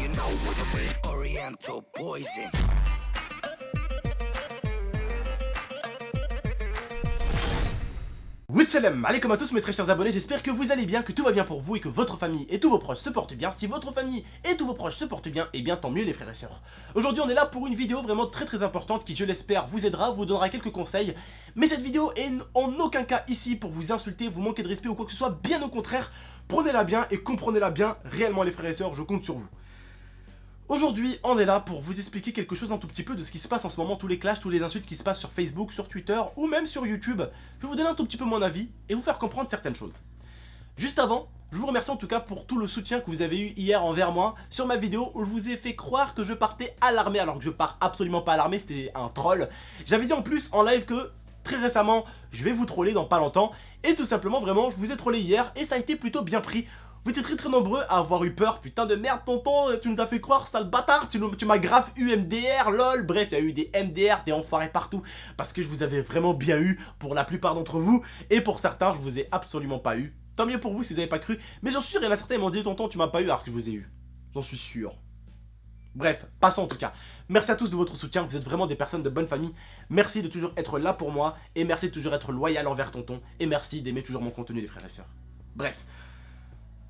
you know what I mean? Oriental poison. Salam alaikum à tous mes très chers abonnés, j'espère que vous allez bien, que tout va bien pour vous et que votre famille et tous vos proches se portent bien. Si votre famille et tous vos proches se portent bien, et bien tant mieux les frères et sœurs. Aujourd'hui on est là pour une vidéo vraiment très importante qui, je l'espère, vous aidera, vous donnera quelques conseils. Mais cette vidéo est en aucun cas ici pour vous insulter, vous manquer de respect ou quoi que ce soit, bien au contraire. Prenez-la bien et comprenez-la bien, réellement les frères et sœurs, je compte sur vous. Aujourd'hui, on est là pour vous expliquer quelque chose un tout petit peu de ce qui se passe en ce moment, tous les clashs, tous les insultes qui se passent sur Facebook, sur Twitter ou même sur YouTube. Je vais vous donner un tout petit peu mon avis et vous faire comprendre certaines choses. Juste avant, je vous remercie en tout cas pour tout le soutien que vous avez eu hier envers moi sur ma vidéo où je vous ai fait croire que je partais à l'armée alors que je pars absolument pas à l'armée, c'était un troll. J'avais dit en plus en live que très récemment, je vais vous troller dans pas longtemps et tout simplement vraiment, je vous ai trollé hier et ça a été plutôt bien pris. Vous étiez très nombreux à avoir eu peur. Putain de merde tonton, tu nous as fait croire, sale bâtard, tu m'as grave eu MDR, lol. Bref, il y a eu des MDR, des enfoirés partout. Parce que je vous avais vraiment bien eu pour la plupart d'entre vous. Et pour certains, je vous ai absolument pas eu. Tant mieux pour vous si vous n'avez pas cru. Mais j'en suis sûr, il y en a certains qui m'ont dit tonton, tu m'as pas eu alors que je vous ai eu. J'en suis sûr. Bref, passons en tout cas. Merci à tous de votre soutien, vous êtes vraiment des personnes de bonne famille. Merci de toujours être là pour moi. Et merci de toujours être loyal envers tonton. Et merci d'aimer toujours mon contenu les frères et sœurs. Bref.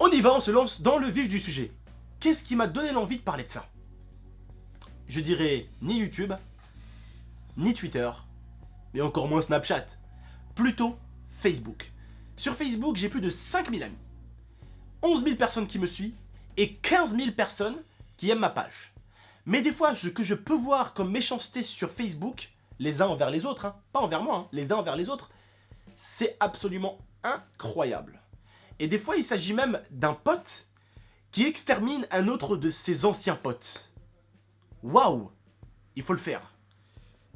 On y va, on se lance dans le vif du sujet. Qu'est-ce qui m'a donné l'envie de parler de ça? Je dirais ni YouTube, ni Twitter, mais encore moins Snapchat. Plutôt Facebook. Sur Facebook, j'ai plus de 5000 amis, 11 000 personnes qui me suivent et 15 000 personnes qui aiment ma page. Mais des fois, ce que je peux voir comme méchanceté sur Facebook, les uns envers les autres, hein, pas envers moi, hein, les uns envers les autres, c'est absolument incroyable. Et des fois, il s'agit même d'un pote qui extermine un autre de ses anciens potes. Waouh! Il faut le faire.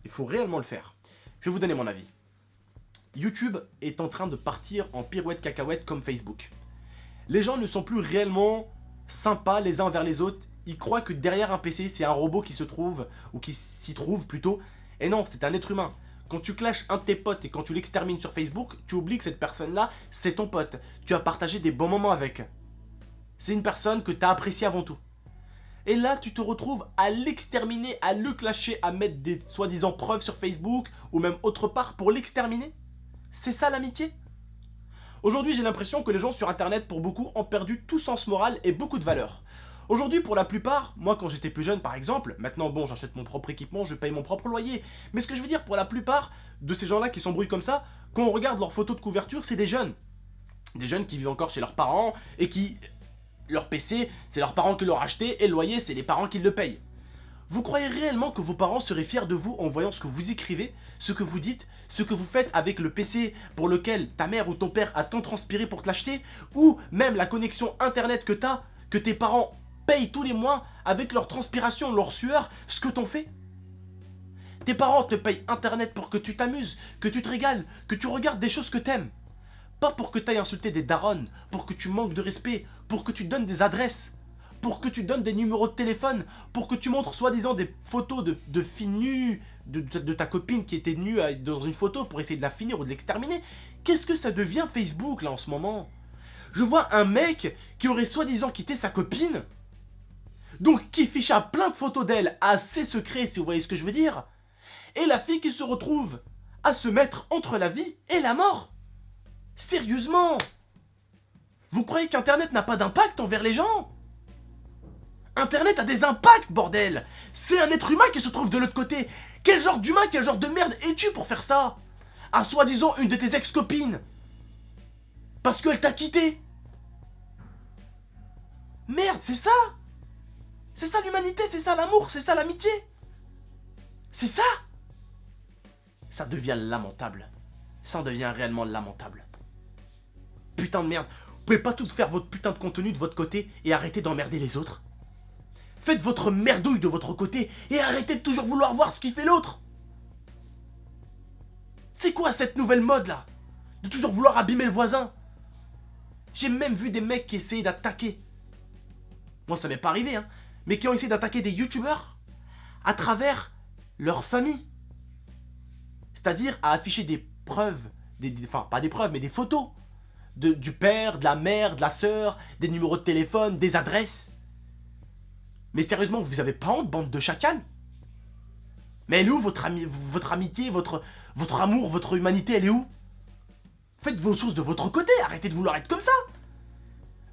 Il faut réellement le faire. Je vais vous donner mon avis. YouTube est en train de partir en pirouette cacahuète comme Facebook. Les gens ne sont plus réellement sympas les uns envers les autres. Ils croient que derrière un PC, c'est un robot qui se trouve, ou qui s'y trouve plutôt. Et non, c'est un être humain. Quand tu clashes un de tes potes et quand tu l'extermines sur Facebook, tu oublies que cette personne-là, c'est ton pote. Tu as partagé des bons moments avec. C'est une personne que tu as appréciée avant tout. Et là, tu te retrouves à l'exterminer, à le clasher, à mettre des soi-disant preuves sur Facebook ou même autre part pour l'exterminer. C'est ça l'amitié? Aujourd'hui, j'ai l'impression que les gens sur Internet, pour beaucoup, ont perdu tout sens moral et beaucoup de valeur. Aujourd'hui, pour la plupart, moi quand j'étais plus jeune par exemple, maintenant bon j'achète mon propre équipement, je paye mon propre loyer, mais ce que je veux dire pour la plupart de ces gens-là qui s'embrouillent comme ça, quand on regarde leurs photos de couverture, c'est des jeunes. Des jeunes qui vivent encore chez leurs parents et qui... Leur PC, c'est leurs parents qui l'ont acheté et le loyer, c'est les parents qui le payent. Vous croyez réellement que vos parents seraient fiers de vous en voyant ce que vous écrivez, ce que vous dites, ce que vous faites avec le PC pour lequel ta mère ou ton père a tant transpiré pour te l'acheter, ou même la connexion internet que t'as, que tes parents payent tous les mois avec leur transpiration, leur sueur, ce que t'en fais? Tes parents te payent internet pour que tu t'amuses, que tu te régales, que tu regardes des choses que t'aimes. Pas pour que t'ailles insulter des darons, pour que tu manques de respect, pour que tu donnes des adresses, pour que tu donnes des numéros de téléphone, pour que tu montres soi-disant des photos de filles nues, de ta copine qui était nue dans une photo pour essayer de la finir ou de l'exterminer. Qu'est-ce que ça devient Facebook là en ce moment? Je vois un mec qui aurait soi-disant quitté sa copine, donc qui ficha plein de photos d'elle assez secrets si vous voyez ce que je veux dire, et la fille qui se retrouve à se mettre entre la vie et la mort. Sérieusement? Vous croyez qu'Internet n'a pas d'impact envers les gens? Internet a des impacts, bordel! C'est un être humain qui se trouve de l'autre côté. Quel genre d'humain, quel genre de merde es-tu pour faire ça? À soi-disant une de tes ex-copines. Parce qu'elle t'a quitté. Merde, c'est ça? C'est ça l'humanité, c'est ça l'amour, c'est ça l'amitié. C'est ça? Ça devient lamentable. Ça en devient réellement lamentable. Putain de merde. Vous pouvez pas tous faire votre putain de contenu de votre côté et arrêter d'emmerder les autres? Faites votre merdouille de votre côté et arrêtez de toujours vouloir voir ce qui fait l'autre. C'est quoi cette nouvelle mode là? De toujours vouloir abîmer le voisin? J'ai même vu des mecs qui essayaient d'attaquer. Moi ça m'est pas arrivé hein. Mais qui ont essayé d'attaquer des youtubeurs à travers leur famille. C'est-à-dire à afficher des preuves, enfin pas des preuves mais des photos du père, de la mère, de la sœur, des numéros de téléphone, des adresses. Mais sérieusement, vous avez pas honte, bande de chacals? Mais elle est où votre amitié, votre amour, votre humanité, elle est où? Faites vos choses de votre côté, arrêtez de vouloir être comme ça.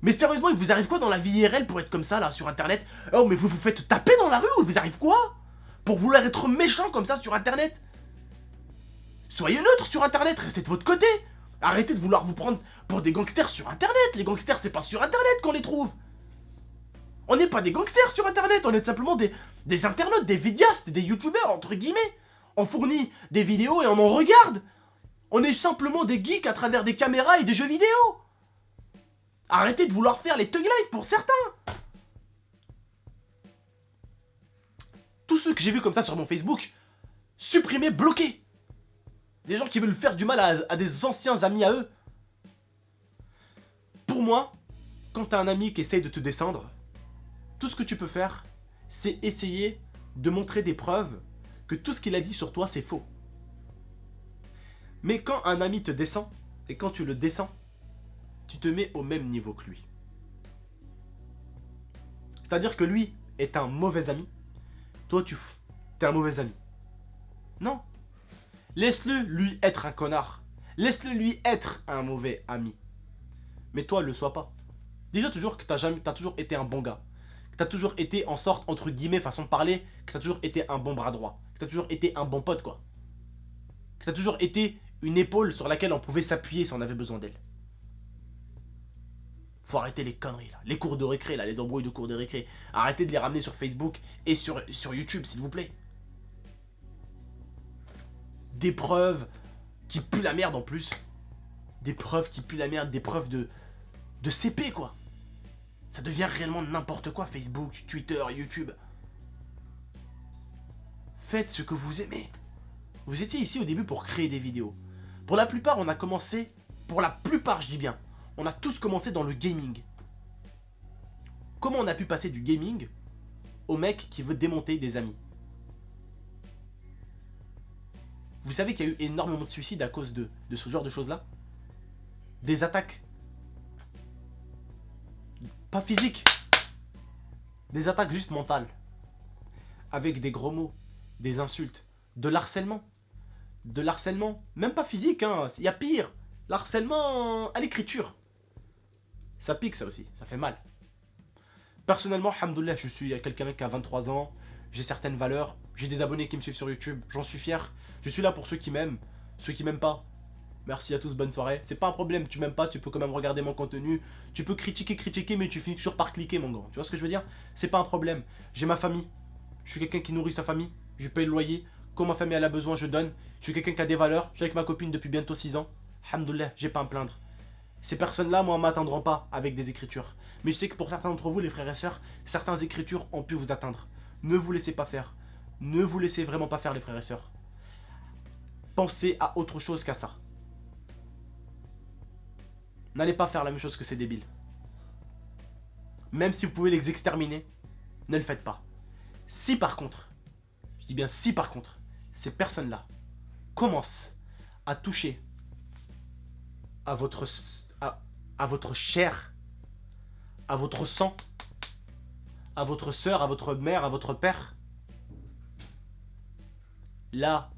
Mais sérieusement, il vous arrive quoi dans la vie IRL pour être comme ça, là, sur Internet? Oh, mais vous vous faites taper dans la rue, il vous arrive quoi? Pour vouloir être méchant comme ça sur Internet? Soyez neutre sur Internet, restez de votre côté. Arrêtez de vouloir vous prendre pour des gangsters sur Internet. Les gangsters, c'est pas sur Internet qu'on les trouve. On n'est pas des gangsters sur Internet, on est simplement des internautes, des vidéastes, des youtubeurs, entre guillemets. On fournit des vidéos et on en regarde. On est simplement des geeks à travers des caméras et des jeux vidéo. Arrêtez de vouloir faire les thug life pour certains. Tous ceux que j'ai vus comme ça sur mon Facebook, supprimés, bloqués. Des gens qui veulent faire du mal à des anciens amis à eux. Pour moi, quand t'as un ami qui essaye de te descendre, tout ce que tu peux faire, c'est essayer de montrer des preuves que tout ce qu'il a dit sur toi, c'est faux. Mais quand un ami te descend, et quand tu le descends, tu te mets au même niveau que lui. C'est-à-dire que lui est un mauvais ami, toi t'es un mauvais ami. Non. Laisse-le lui être un connard. Laisse-le lui être un mauvais ami. Mais toi, le sois pas. Dis-toi toujours que t'as toujours été un bon gars. Que t'as toujours été en sorte, entre guillemets, façon de parler, que t'as toujours été un bon bras droit. Que t'as toujours été un bon pote, quoi. Que t'as toujours été une épaule sur laquelle on pouvait s'appuyer si on avait besoin d'elle. Faut arrêter les conneries, là. Les cours de récré, là, les embrouilles de cours de récré. Arrêtez de les ramener sur Facebook et sur YouTube, s'il vous plaît. Des preuves qui puent la merde en plus. Des preuves qui puent la merde, des preuves de CP, quoi. Ça devient réellement n'importe quoi, Facebook, Twitter, YouTube. Faites ce que vous aimez. Vous étiez ici au début pour créer des vidéos. Pour la plupart, on a commencé, pour la plupart, je dis bien, on a tous commencé dans le gaming. Comment on a pu passer du gaming au mec qui veut démonter des amis? Vous savez qu'il y a eu énormément de suicides à cause de ce genre de choses-là? Des attaques. Pas physiques. Des attaques juste mentales. Avec des gros mots, des insultes, de l'harcèlement. De l'harcèlement, même pas physique, hein. Il y a pire. L'harcèlement à l'écriture. Ça pique ça aussi, ça fait mal. Personnellement, alhamdoulilah, je suis quelqu'un qui a 23 ans. J'ai certaines valeurs, j'ai des abonnés qui me suivent sur YouTube, j'en suis fier. Je suis là pour ceux qui m'aiment, ceux qui m'aiment pas. Merci à tous, bonne soirée. C'est pas un problème, tu m'aimes pas, tu peux quand même regarder mon contenu. Tu peux critiquer, mais tu finis toujours par cliquer, mon grand. Tu vois ce que je veux dire? C'est pas un problème. J'ai ma famille, je suis quelqu'un qui nourrit sa famille, je paye le loyer. Quand ma famille elle a besoin, je donne. Je suis quelqu'un qui a des valeurs, je suis avec ma copine depuis bientôt 6 ans. Alhamdoulilah, j'ai pas à me plaindre. Ces personnes-là, moi, m'atteindront pas avec des écritures. Mais je sais que pour certains d'entre vous, les frères et sœurs, certaines écritures ont pu vous atteindre. Ne vous laissez pas faire. Ne vous laissez vraiment pas faire, les frères et sœurs. Pensez à autre chose qu'à ça. N'allez pas faire la même chose que ces débiles. Même si vous pouvez les exterminer, ne le faites pas. Si par contre, je dis bien si par contre, ces personnes-là commencent à toucher à votre chair, à votre sang, à votre soeur, à votre mère, à votre père, là,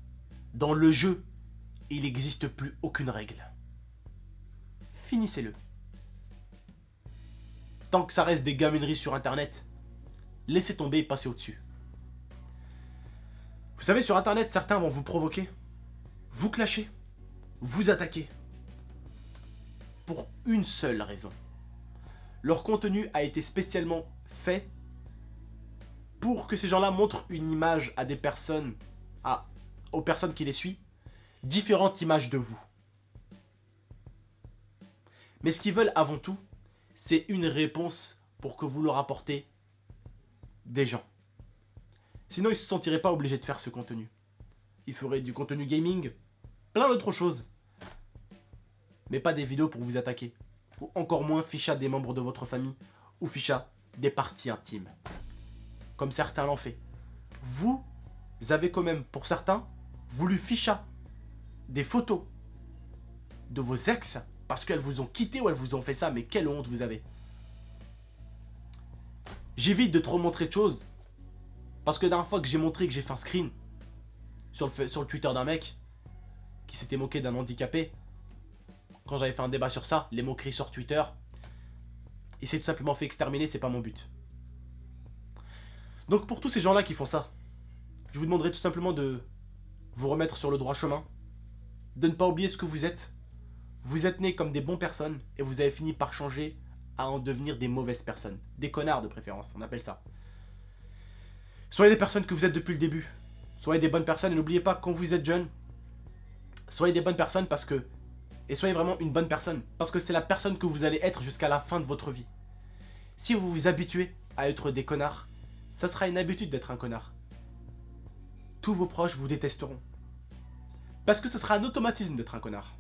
dans le jeu, il n'existe plus aucune règle. Finissez-le. Tant que ça reste des gamineries sur internet, laissez tomber et passez au-dessus. Vous savez, sur internet, certains vont vous provoquer, vous clasher, vous attaquer. Pour une seule raison. Leur contenu a été spécialement fait pour que ces gens-là montrent une image à des personnes, aux personnes qui les suivent, différentes images de vous. Mais ce qu'ils veulent avant tout, c'est une réponse pour que vous leur apportez des gens. Sinon, ils ne se sentiraient pas obligés de faire ce contenu. Ils feraient du contenu gaming, plein d'autres choses. Mais pas des vidéos pour vous attaquer. Ou encore moins ficha des membres de votre famille, ou ficha des parties intimes. Comme certains l'ont fait. Vous avez quand même, pour certains, voulu ficha des photos de vos ex parce qu'elles vous ont quitté ou elles vous ont fait ça, mais quelle honte vous avez. j'évite de trop montrer de choses. Parce que la dernière fois que j'ai montré que j'ai fait un screen sur le Twitter d'un mec qui s'était moqué d'un handicapé, quand j'avais fait un débat sur ça, les moqueries sur Twitter, il s'est tout simplement fait exterminer, c'est pas mon but. Donc pour tous ces gens-là qui font ça, je vous demanderai tout simplement de vous remettre sur le droit chemin, de ne pas oublier ce que vous êtes. Vous êtes nés comme des bonnes personnes et vous avez fini par changer à en devenir des mauvaises personnes. Des connards de préférence, on appelle ça. Soyez les personnes que vous êtes depuis le début. Soyez des bonnes personnes et n'oubliez pas quand vous êtes jeune, soyez des bonnes personnes parce que... Et soyez vraiment une bonne personne parce que c'est la personne que vous allez être jusqu'à la fin de votre vie. Si vous vous habituez à être des connards, ça sera une habitude d'être un connard. Tous vos proches vous détesteront. Parce que ce sera un automatisme d'être un connard.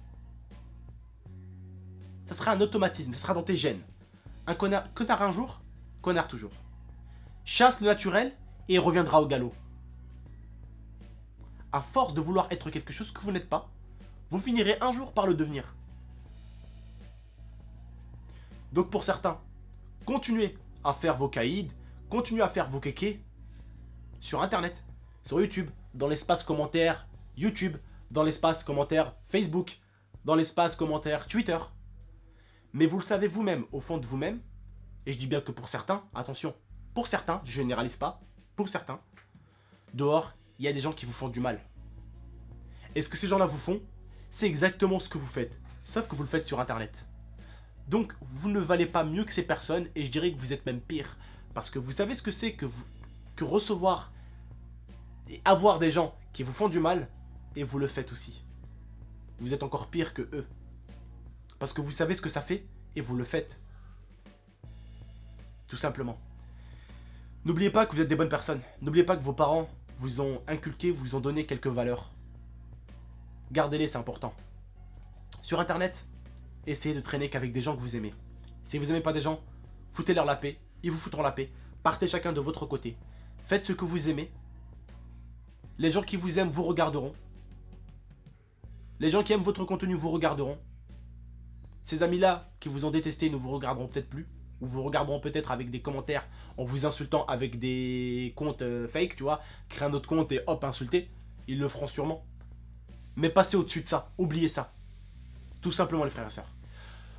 Ça sera un automatisme, ça sera dans tes gènes. Un connard un jour, connard toujours. Chasse le naturel et il reviendra au galop. À force de vouloir être quelque chose que vous n'êtes pas, vous finirez un jour par le devenir. Donc pour certains, continuez à faire vos caïds, continuez à faire vos kékés sur internet, sur YouTube, dans l'espace commentaire YouTube, dans l'espace commentaire Facebook, dans l'espace commentaire Twitter. Mais vous le savez vous-même, au fond de vous-même, et je dis bien que pour certains, attention, pour certains, je généralise pas, pour certains, dehors, il y a des gens qui vous font du mal. Et ce que ces gens-là vous font, c'est exactement ce que vous faites, sauf que vous le faites sur internet. Donc, vous ne valez pas mieux que ces personnes, et je dirais que vous êtes même pire, parce que vous savez ce que c'est que recevoir et avoir des gens qui vous font du mal, et vous le faites aussi. Vous êtes encore pire que eux. Parce que vous savez ce que ça fait, et vous le faites. Tout simplement. N'oubliez pas que vous êtes des bonnes personnes. N'oubliez pas que vos parents vous ont inculqué, vous ont donné quelques valeurs. Gardez-les, c'est important. Sur internet, essayez de traîner qu'avec des gens que vous aimez. Si vous n'aimez pas des gens, foutez-leur la paix, ils vous foutront la paix. Partez chacun de votre côté. Faites ce que vous aimez. Les gens qui vous aiment vous regarderont. Les gens qui aiment votre contenu vous regarderont. Ces amis-là qui vous ont détesté ne vous regarderont peut-être plus. Ou vous regarderont peut-être avec des commentaires en vous insultant avec des comptes fake, tu vois. Créer un autre compte et hop, insulter. Ils le feront sûrement. Mais passez au-dessus de ça. Oubliez ça. Tout simplement les frères et sœurs.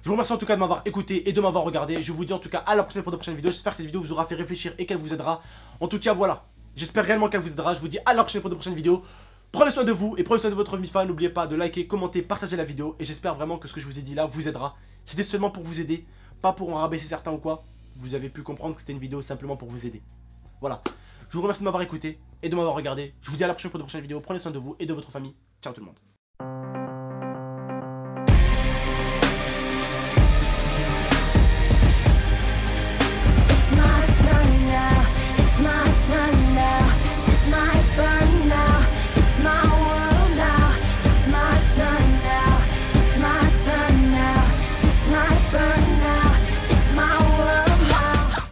Je vous remercie en tout cas de m'avoir écouté et de m'avoir regardé. Je vous dis en tout cas à la prochaine pour de prochaines vidéos. J'espère que cette vidéo vous aura fait réfléchir et qu'elle vous aidera. En tout cas voilà. J'espère réellement qu'elle vous aidera. Je vous dis à la prochaine pour de prochaines vidéos. Prenez soin de vous et prenez soin de votre mi-fan. N'oubliez pas de liker, commenter, partager la vidéo. Et j'espère vraiment que ce que je vous ai dit là vous aidera. C'était seulement pour vous aider. Pas pour en rabaisser certains ou quoi. Vous avez pu comprendre que c'était une vidéo simplement pour vous aider. Voilà. Je vous remercie de m'avoir écouté et de m'avoir regardé. Je vous dis à la prochaine pour de prochaines vidéos. Prenez soin de vous et de votre famille. Ciao tout le monde.